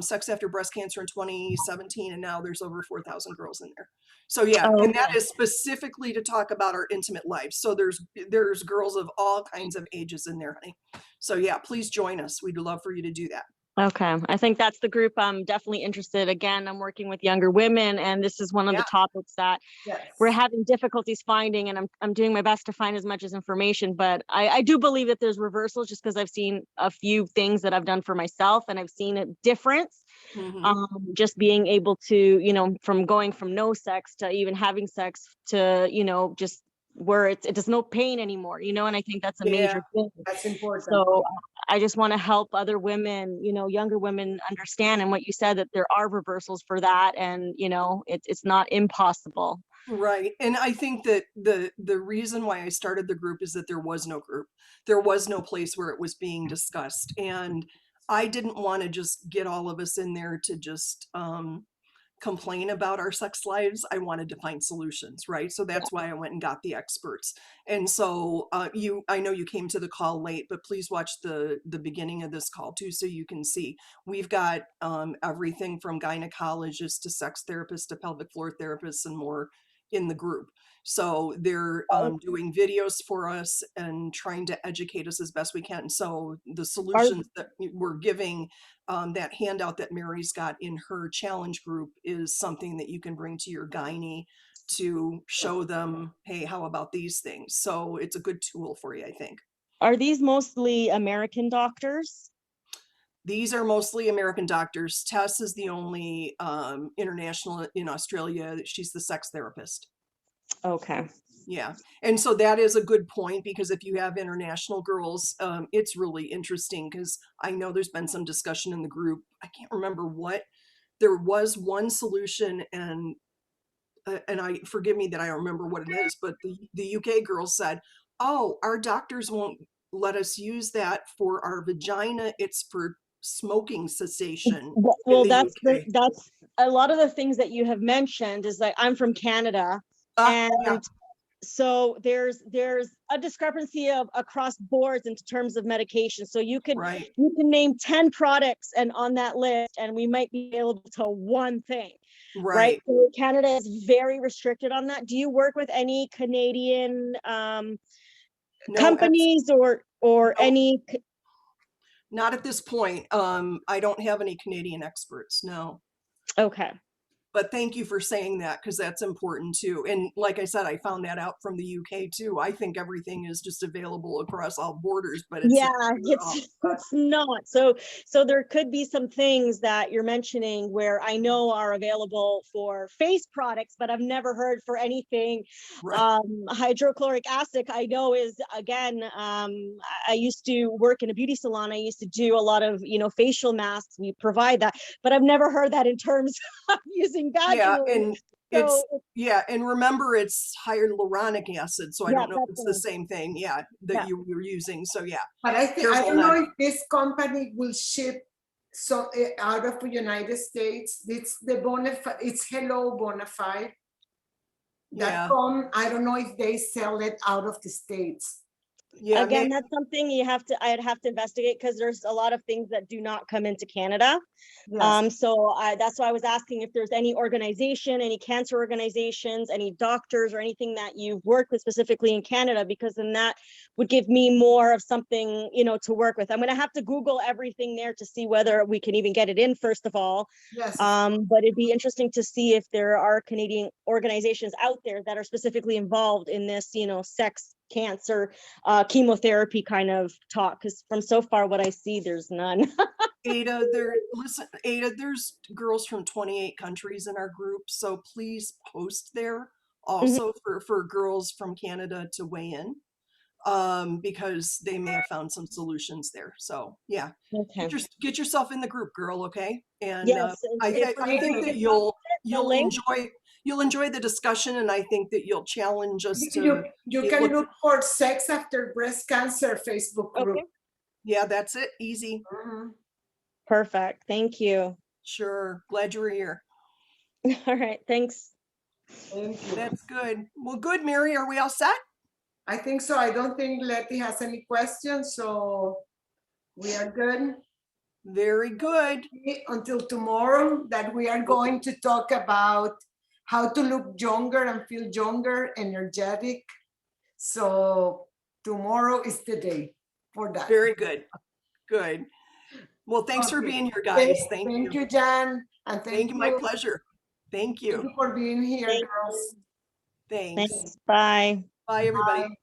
sex after breast cancer in 2017, and now there's over 4,000 girls in there. So yeah, Oh, and that is specifically to talk about our intimate lives. So there's girls of all kinds of ages in there, honey. So yeah, please join us. We'd love for you to do that. okay. I think that's the group I'm definitely interested. Again, I'm working with younger women, and this is one of Yeah. the topics that Yes. we're having difficulties finding, and I'm doing my best to find as much as information. But I do believe that there's reversals, just because I've seen a few things that I've done for myself, and I've seen a difference. Mhm. Just being able to, from going from no sex to even having sex to, just where there's no pain anymore, and I think that's a Yeah. major thing. That's important. So I just want to help other women, younger women understand, and what you said, that there are reversals for that, and it's not impossible. Right. And I think that the reason why I started the group is that there was no group. There was no place where it was being discussed. And I didn't want to just get all of us in there to just complain about our sex lives. I wanted to find solutions, right? So that's why I went and got the experts. And so I know you came to the call late, but please watch the beginning of this call too, so you can see. We've got everything from gynecologists to sex therapists to pelvic floor therapists and more in the group. So they're doing videos for us and trying to educate us as best we can. So the solutions that we're giving, that handout that Mary's got in her challenge group, is something that you can bring to your gynae to show them, hey, how about these things? So it's a good tool for you, I think. Are these mostly American doctors? These are mostly American doctors. Tess is the only international in Australia. She's the sex therapist. Okay. Yeah. And so that is a good point, because if you have international girls, it's really interesting, because I know there's been some discussion in the group. I can't remember what. There was one solution, and and I forgive me that I don't remember what it is, but the UK girls said, "Oh, our doctors won't let us use that for our vagina. It's for smoking cessation in Well, the UK." that's a lot of the things that you have mentioned is like, I'm from Canada, Yeah, and so there's a discrepancy of across boards in terms of medication. So you can right, name 10 products and on that list, and we might be able to one thing, right? right. So Canada is very restricted on that. Do you work with any Canadian No, companies or no. any? Not at this point. I don't have any Canadian experts, no. Okay. But thank you for saying that because that's important too. And like I said, I found that out from the UK too. I think everything is just available across all borders, but it's Yeah, not true at all. it's not. So there could be some things that you're mentioning where I know are available for face products, but I've never heard for anything. Right. Hydrochloric acid, I know is, again, I used to work in a beauty salon. I used to do a lot of, facial masks. We provide that, but I've never heard that in terms of using Yeah, vaginally. and So yeah, and remember it's hyaluronic acid, so I yeah, don't know if that's it's what the same thing, yeah, that yeah. you were using. So yeah, But I careful don't know not. if this company will ship out of the United States. It's the Bonafide, it's Hello Bonafide. Yeah, I don't know if they sell it out of the States. yeah, Again, that's something I'd have to investigate, because there's a lot of things that do not come into Canada. Yes. So that's why I was asking if there's any organization, any cancer organizations, any doctors or anything that you've worked with specifically in Canada, because then that would give me more of something, to work with. I'm going to have to Google everything there to see whether we can even get it in, first of all. Yes. But it'd be interesting to see if there are Canadian organizations out there that are specifically involved in this, sex, cancer, chemotherapy kind of talk. Because from so far what I see, there's none. Ada, Ada, there's girls from 28 countries in our group, so please post there also for girls from Canada to weigh in, because they may have found some solutions there. So yeah, Okay. get yourself in the group, girl, okay? And Yes. I think that you'll link? enjoy the discussion, and I think that you'll challenge us to. You can look for Sex After Breast Cancer Facebook group. Okay. Yeah, that's it. Easy. Mhm. Perfect. Thank you. Sure. Glad you were here. All right. Thanks. Thank you. That's good. Well, good, Mary. Are we all set? I think so. I don't think Letty has any questions, so we are good. Very good. Until tomorrow, that we are going to talk about how to look younger and feel younger, energetic. So tomorrow is the day for that. Very good. Good. Well, thanks for Okay. being here, guys. Thank Thank you. you, Jan. And Thank you. My pleasure. Thank Thank you. you for being here, Thank girls. Thanks. Thanks. Bye. Bye, everybody. Bye.